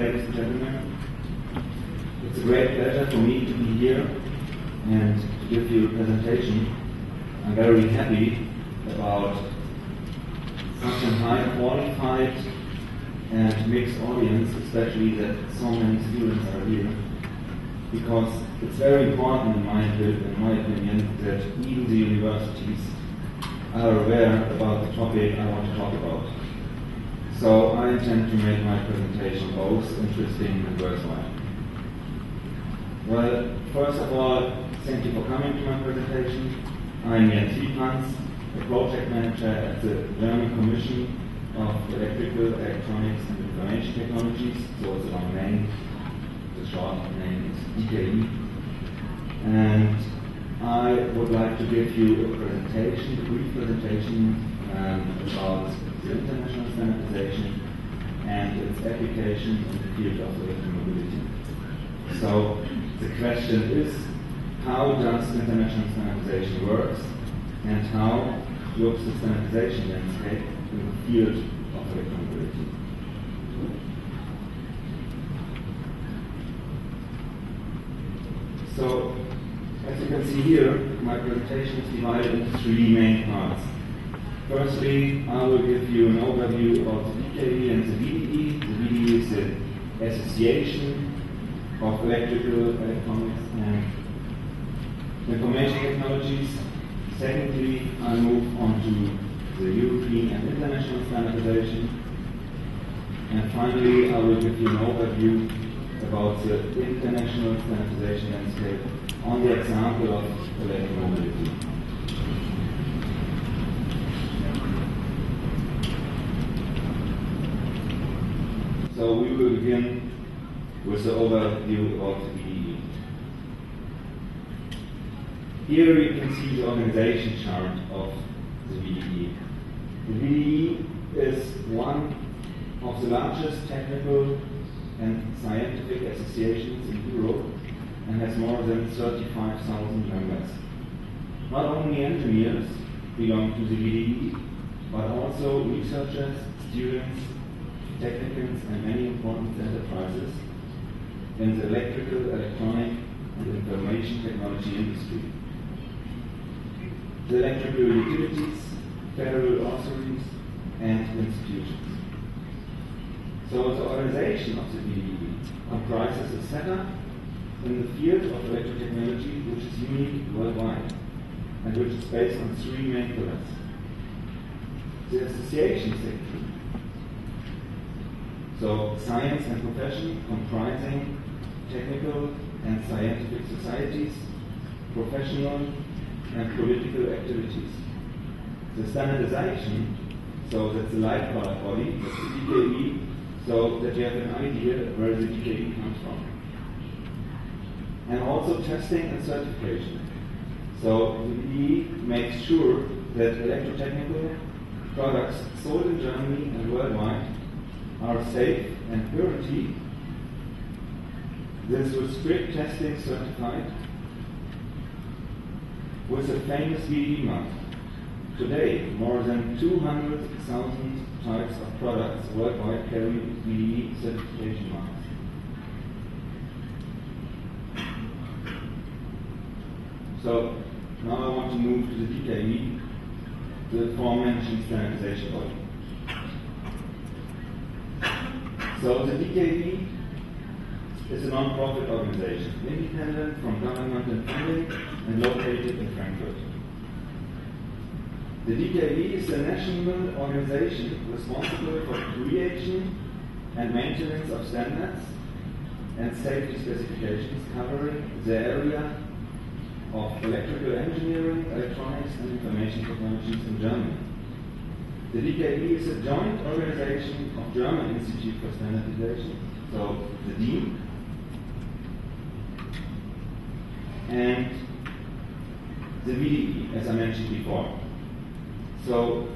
ladies and gentlemen. It's a great pleasure for me to be here and to give you a presentation. I'm very happy about such a high qualified and mixed audience, especially that so many students are here, because it's very important in my opinion that even the universities are aware about the topic I want to talk about. So I intend to make my presentation both interesting and worthwhile. Well, first of all, thank you for coming to my presentation. I'm Viebranz, a project manager at the German Commission of Electrical, Electronics and Information Technologies, so it's a long name. The short name is DKE. And I would like to give you a presentation, a brief presentation about the international standardization and its application in the field of electromobility. So the question is, how does international standardization work and how looks the standardization landscape in the field of electromobility? So, as you can see here, my presentation is divided into three main parts. Firstly, I will give you an overview of the DKE and the VDE. The VDE is the Association of Electrical, Electronics and Information Technologies. Secondly, I move on to the European and international standardization. And finally, I will give you an overview about the international standardization landscape on the example of electromobility. So we will begin with the overview of the VDE. Here you can see the organization chart of the VDE. The VDE is one of the largest technical and scientific associations in Europe and has more than 35,000 members. Not only engineers belong to the VDE, but also researchers, students, technicians, and many important enterprises in the electrical, electronic, and information technology industry. The electrical utilities, federal authorities, and institutions. So the organization of the VDE comprises a setup in the field of electrotechnology which is unique worldwide and which is based on three main pillars. The association section, so science and profession comprising technical and scientific societies, professional and political activities. The standardization, so that's the light colored body, that's the DKE, so that you have an idea where the DKE comes from. And also testing and certification. So the VDE makes sure that electrotechnical products sold in Germany and worldwide are safe and purity. This with strict testing certified with a famous VDE mark. Today, more than 200,000 types of products worldwide carry VDE certification marks. So, now I want to move to the DKE, the aforementioned standardization body. So the DKE is a non-profit organization, independent from government and funding, and located in Frankfurt. The DKE is a national organization responsible for creation and maintenance of standards and safety specifications covering the area of electrical engineering, electronics and information technologies in Germany. The DKE is a joint organization of German Institute for Standardization, so the DIN, and the VDE, as I mentioned before. So,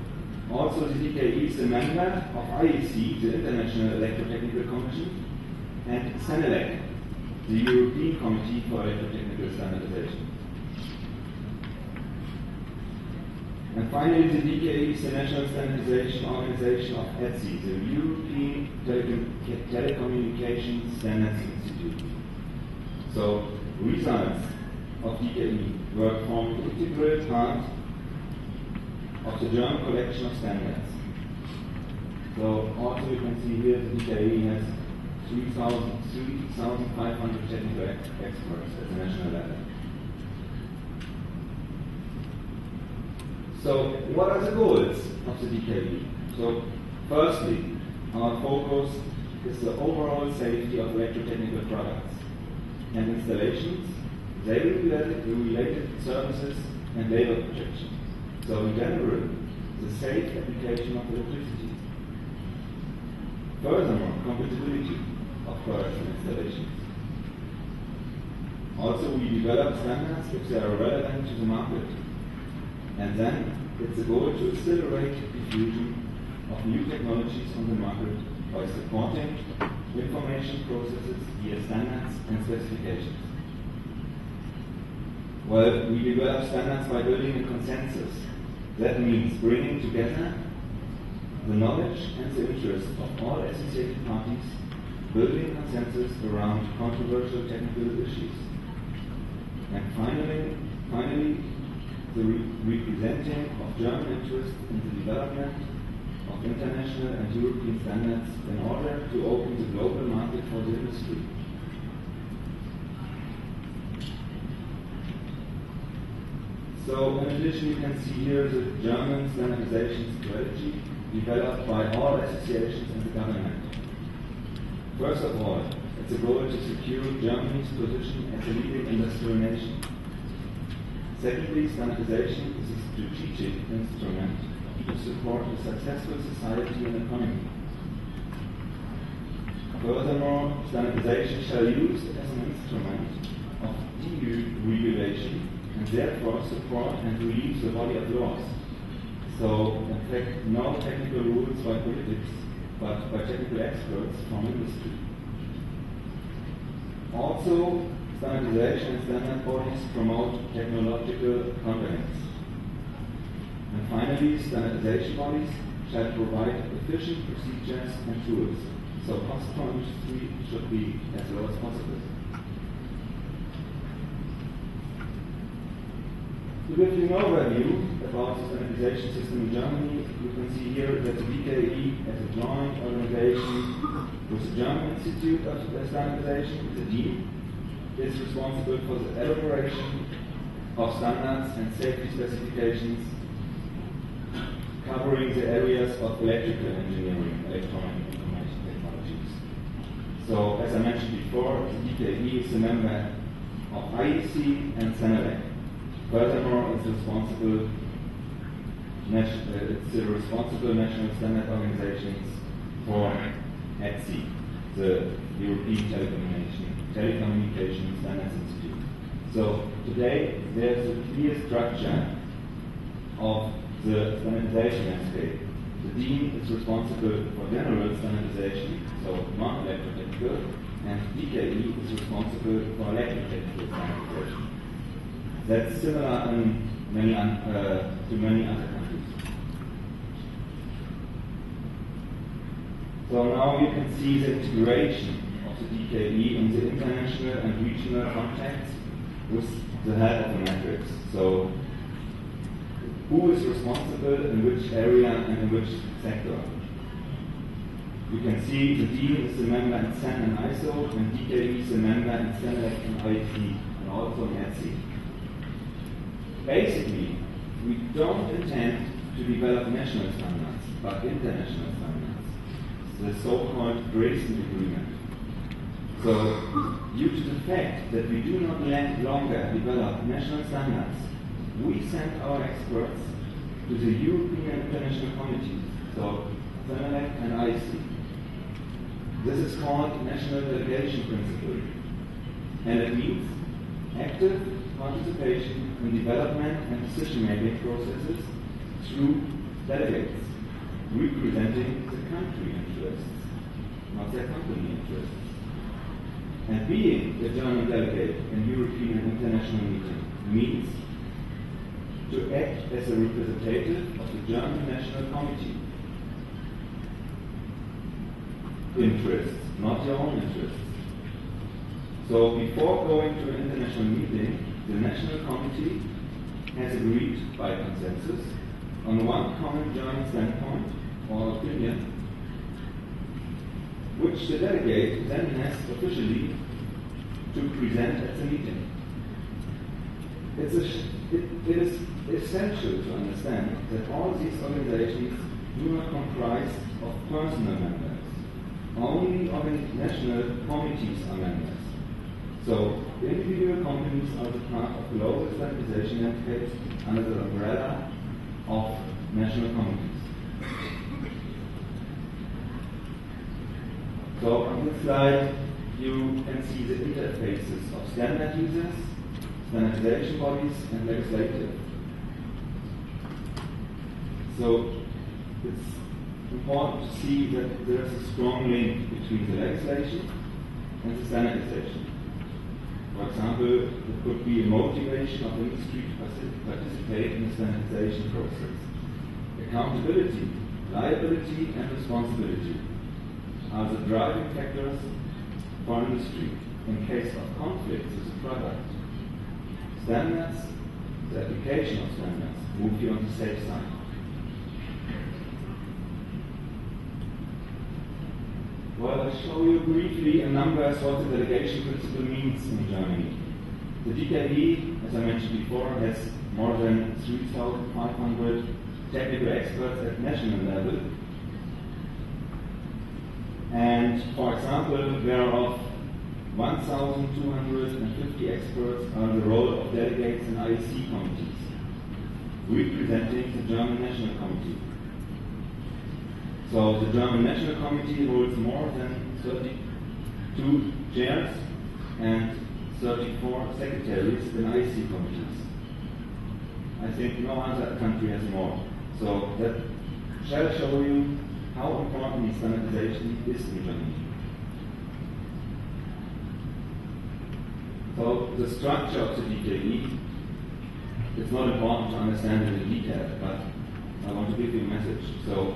also the DKE is a member of IEC, the International Electrotechnical Commission, and CENELEC, the European Committee for Electrotechnical Standardization. And finally, the DKE is the National Standardization Organization of ETSI, the European Telecommunications Standards Institute. So, results of DKE were formed an integral part of the German collection of standards. So, also you can see here the DKE has 3,500 technical experts at the national level. So, what are the goals of the DKE? So, firstly, our focus is the overall safety of electrotechnical products and installations, their related services, and labor protection. So, in general, the safe application of electricity. Furthermore, compatibility of products and installations. Also, we develop standards if they are relevant to the market. And then, it's a goal to accelerate diffusion of new technologies on the market by supporting information processes via standards and specifications. Well, we develop standards by building a consensus. That means bringing together the knowledge and the interest of all associated parties, building consensus around controversial technical issues. And finally, the representing of German interest in the development of international and European standards in order to open the global market for the industry. So, in addition, you can see here the German standardization strategy developed by all associations and the government. First of all, it's a goal to secure Germany's position as a leading industrial nation. Secondly, standardization is a strategic instrument to support a successful society and economy. Furthermore, standardization shall be used as an instrument of deregulation and therefore support and relieve the body of laws. So, in fact, no technical rules by politics, but by technical experts from industry. Also, standardization and standard bodies promote technological competence. And finally, standardization bodies shall provide efficient procedures and tools, so cost for industry should be as low as possible. To give you an overview about the standardization system in Germany, you can see here that the DKE as a joint organization with the German Institute of Standardization, the DIN, is responsible for the elaboration of standards and safety specifications covering the areas of electrical engineering, electronic information technologies. So, as I mentioned before, the DKE is a member of IEC and Senelec. Furthermore, it's the responsible national standard organizations for ETSI, the European Telecommunications Standards Institute. So today there's a clear structure of the standardization landscape. The DIN is responsible for general standardization, so non-electrotechnical, and DKE is responsible for electrotechnical standardization. That's similar to many other countries. So now you can see the integration of the DKE in the international and regional context with the help of the matrix. So who is responsible in which area and in which sector? You can see the DIN is a member in SEN and ISO, and DKE is a member in Senelec and IEC, and also in ETSI. Basically, we don't intend to develop national standards, but international standards, the so-called Dresden Agreement. So, due to the fact that we do not longer develop national standards, we send our experts to the European and international committees, so Senelec and IEC. This is called national delegation principle, and it means active participation in development and decision-making processes through delegates representing the country interests, not their company interests. And being the German delegate in European and international meetings means to act as a representative of the German National Committee. Interests, not your own interests. So before going to an international meeting, the National Committee has agreed by consensus on one common German standpoint or opinion, which the delegate then has officially to present at the meeting. It is essential to understand that all these organizations do not comprise of personal members. Only national committees are members. So individual companies are the part of global standardization landscapes under the umbrella of national committees. So on this slide you can see the interfaces of standard users, standardization bodies, and legislative. So it's important to see that there is a strong link between the legislation and the standardization. For example, there could be a motivation of industry to participate in the standardization process. Accountability, liability, and responsibility are the driving factors for industry in case of conflicts with the product. Standards, the application of standards, move you on the safe side. Well, I'll show you briefly in numbers what the delegation principle means in Germany. The DKV, as I mentioned before, has more than 3,500 technical experts at national level. And for example, whereof 1,250 experts are in the role of delegates in IEC committees, representing the German National Committee. So the German National Committee holds more than 32 chairs and 34 secretaries in IEC committees. I think no other country has more. So that shall show you how important standardization is in Germany. So the structure of the DKE, it's not important to understand it in detail, but I want to give you a message. So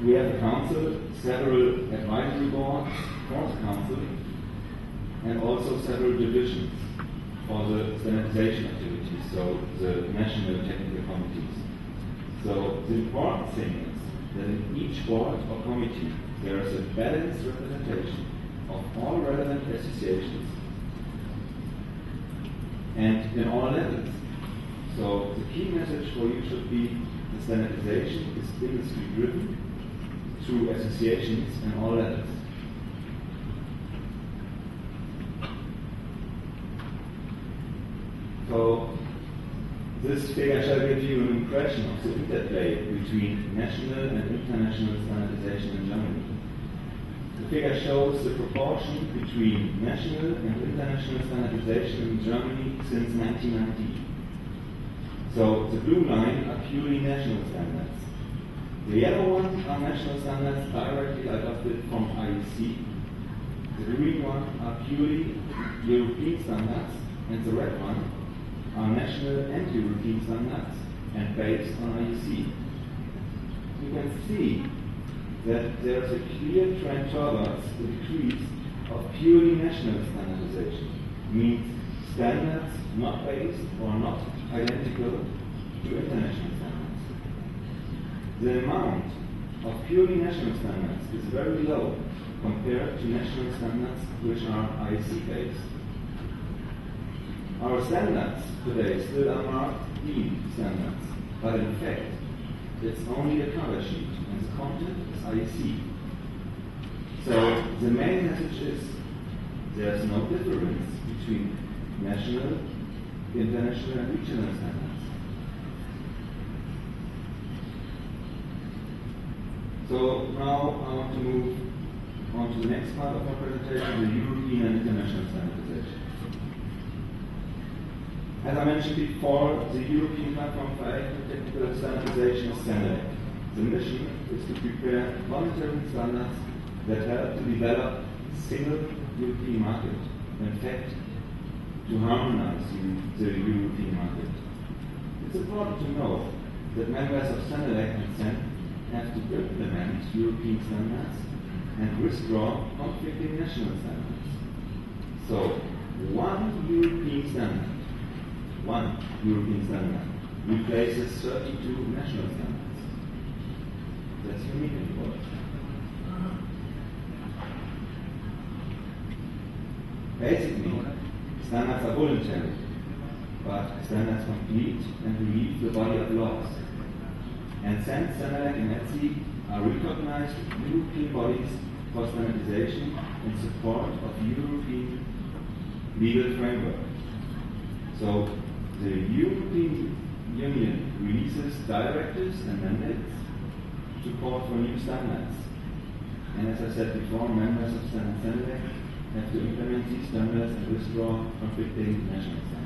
we have a council, several advisory boards for the council, and also several divisions for the standardization activities, so the national technical committees. So the important thing is that in each board or committee there is a balanced representation of all relevant associations and in all levels. So the key message for you should be the standardization is industry driven through associations in all levels. So this figure shall give you an impression of the interplay between national and international standardization in Germany. The figure shows the proportion between national and international standardization in Germany since 1990. So the blue line are purely national standards. The yellow ones are national standards directly adopted from IEC. The green ones are purely European standards, and the red one are national and European standards and based on IEC. You can see that there is a clear trend towards the decrease of purely national standardization, means standards not based or not identical to international standards. The amount of purely national standards is very low compared to national standards which are IEC based. Our standards today still are marked DIN standards, but in fact it's only a cover sheet and the content is IEC. So the main message is there's no difference between national, international and regional standards. So now I want to move on to the next part of my presentation, the European and international standardization. As I mentioned before, the European Platform for Technical Standardization is standard. The mission is to prepare voluntary standards that help to develop a single European market. In fact, to harmonize the European market. It's It's important to know that members of SENELEC and CEN have to implement European standards and withdraw conflicting national standards. So, one European standard replaces 32 national standards. That's unique in the world. Basically, standards are voluntary, but standards complete and relieve the body of laws. And CEN, SENELEC, and ETSI are recognized European bodies for standardization in support of European legal framework. So the European Union releases directives and mandates to call for new standards. And as I said before, members of CEN and SENELEC have to implement these standards and withdraw conflicting national standards.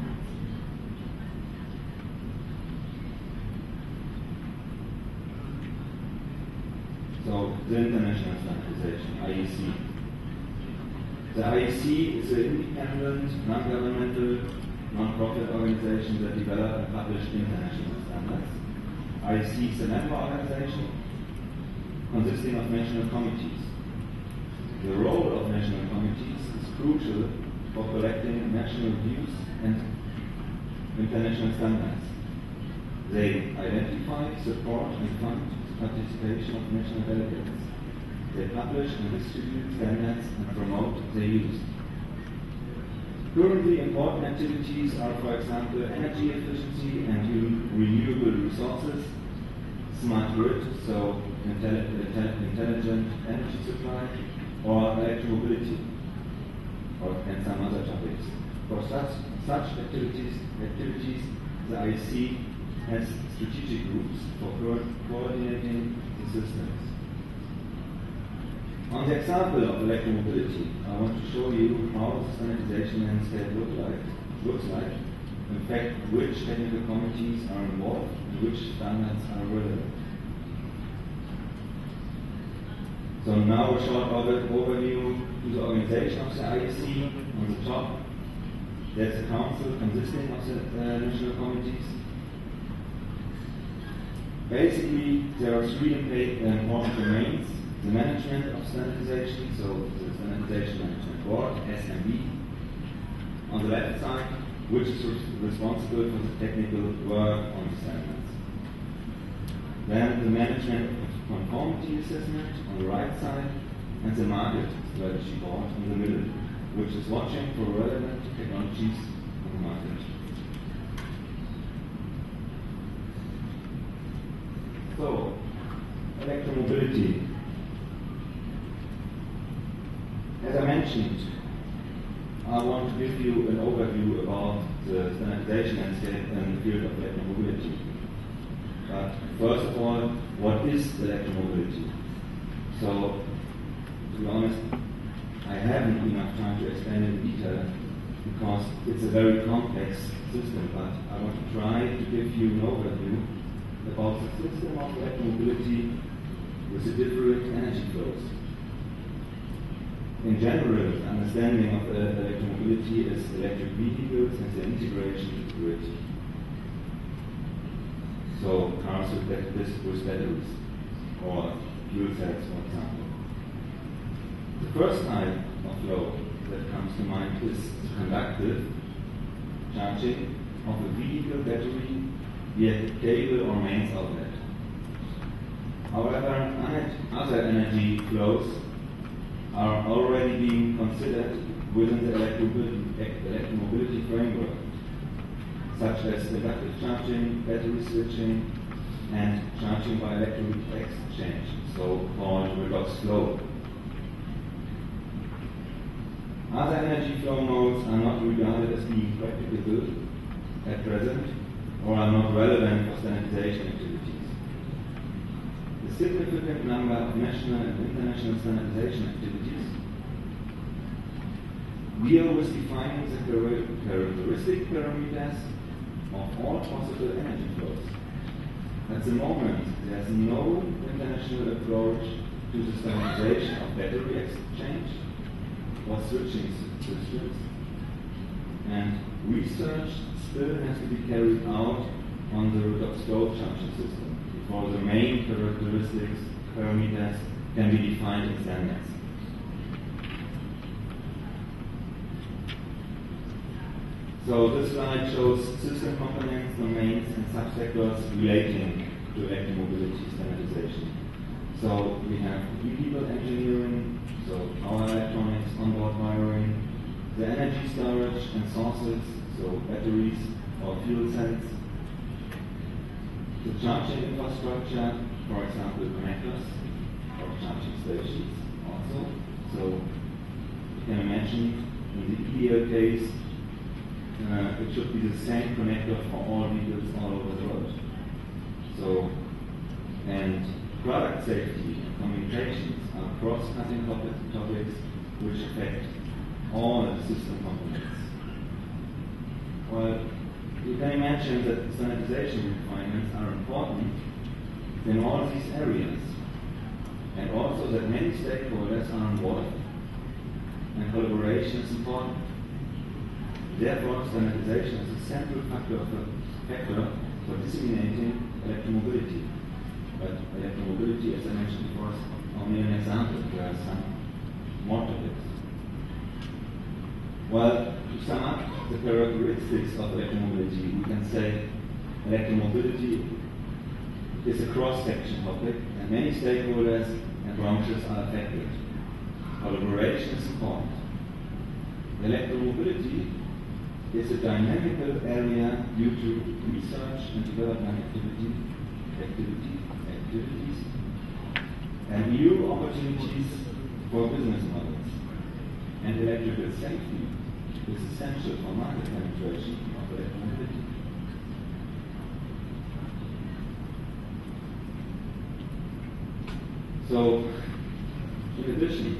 So, the international standardization, IEC. The IEC is an independent, non-governmental, non-profit organization that developed and published international standards. IEC is a member organization consisting of national committees. The role of national committees is crucial for collecting national views and international standards. They identify, support, and fund participation of national delegates. They publish and distribute standards and promote their use. Currently important activities are, for example, energy efficiency and renewable resources, smart grid, so intelligent energy supply, or electromobility, and some other topics. For such activities, the IEC has strategic groups for coordinating the systems. On the example of electromobility, I want to show you how the standardization landscape looks like. In fact, which technical committees are involved and which standards are relevant. So now a short overview to the organization of the IEC. On the top, there's a council consisting of the national committees. Basically, there are three important domains. The management of standardization, so the Standardization Management Board, SMB. On the left side, which is responsible for the technical work on the standards. Then the management of conformity assessment on the right side, and the market strategy board in the middle, which is watching for relevant technologies on the market. So, electromobility. As I mentioned, I want to give you an overview about the standardization landscape in the field of electromobility. But first of all, what is electromobility? So, to be honest, I haven't enough time to explain it in detail because it's a very complex system, but I want to try to give you an overview about the system of electromobility with the different energy flows. In general, the understanding of electromobility is electric vehicles and the integration with the grid. So cars with batteries, or fuel cells, for example. The first type of flow that comes to mind is conductive charging of a vehicle battery via cable or mains outlet. However, other energy flows are already being considered within the electromobility framework, such as inductive charging, battery switching, and charging by electrolytic exchange, so-called redox flow. Other energy flow modes are not regarded as being practicable at present or are not relevant for standardization activities. The significant number of national and international standardization activities deal with defining the characteristic parameters of all possible energy flows. At the moment, there is no international approach to the standardization of battery exchange or switching systems, and research still has to be carried out on the root-of-scope charging system, before the main characteristics, parameters, can be defined in standards. So this slide shows system components, domains, and subsectors relating to electromobility standardization. So we have vehicle engineering, so power electronics, onboard wiring, the energy storage and sources, so batteries or fuel cells, the charging infrastructure, for example connectors or charging stations also. So you can imagine in the ideal case it should be the same connector for all vehicles all over the world. So, and product safety and communications are cross-cutting topics which affect all the system components. Well, you can imagine that standardization requirements are important in all these areas, and also that many stakeholders are involved, and collaboration is important. Therefore, standardization is a central factor for disseminating electromobility. But electromobility, as I mentioned before, is only an example. There are some more topics. Well, to sum up the characteristics of electromobility, we can say electromobility is a cross-section topic, and many stakeholders and branches are affected. Collaboration is important. Electromobility is a dynamical area due to research and development activities, and new opportunities for business models. And electrical safety is essential for market penetration of electromobility. So, in addition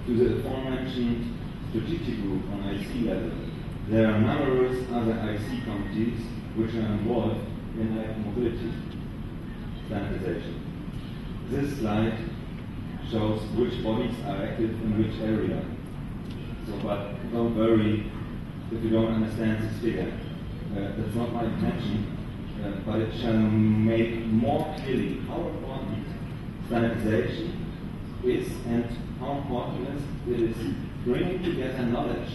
to the aforementioned strategic group on IC level, there are numerous other IC committees which are involved in electromobility standardization. This slide shows which bodies are active in which area. So, but don't worry if you don't understand this figure. That's not my intention, but it shall make more clearly how important standardization is and how important it is bringing together knowledge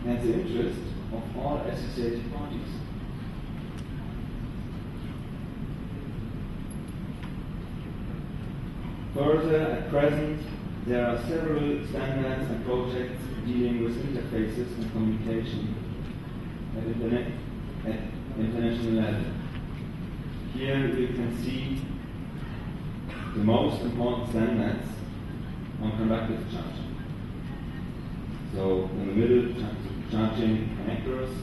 and the interest of all associated parties. Further, at present, there are several standards and projects dealing with interfaces and communication at international level. Here you can see the most important standards on conductive charging. So in the middle, charging connectors,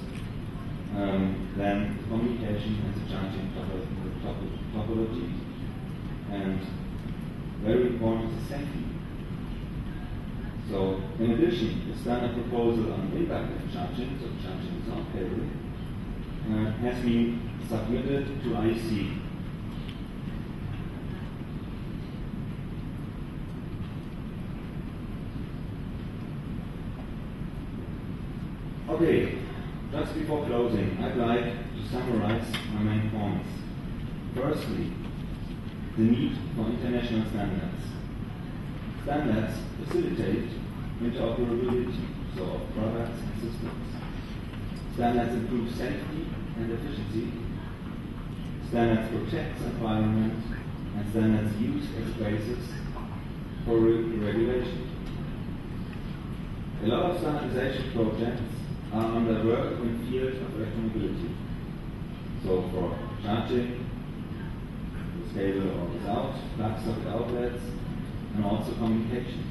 then the communication and the charging topology, and very important is safety. So in addition, the standard proposal on inductive charging, so charging without cable, has been submitted to IC. Okay, just before closing, I'd like to summarize my main points. Firstly, the need for international standards. Standards facilitate interoperability, so of products and systems. Standards improve safety and efficiency. Standards protect the environment, and standards used as basis for regulation. A lot of standardization projects are under work in the field of electromobility. So for charging, with cable or without, plug socket outlets, and also communication.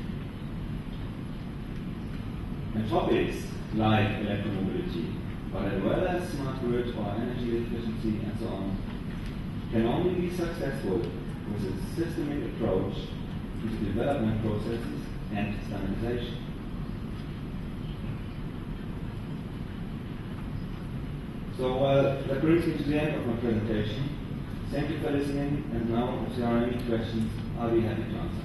And topics like electromobility, but as well as smart grid or energy efficiency and so on, can only be successful with a systemic approach to the development processes and standardization. So that brings me to the end of my presentation. Thank you for listening, and now if there are any questions, I'll be happy to answer.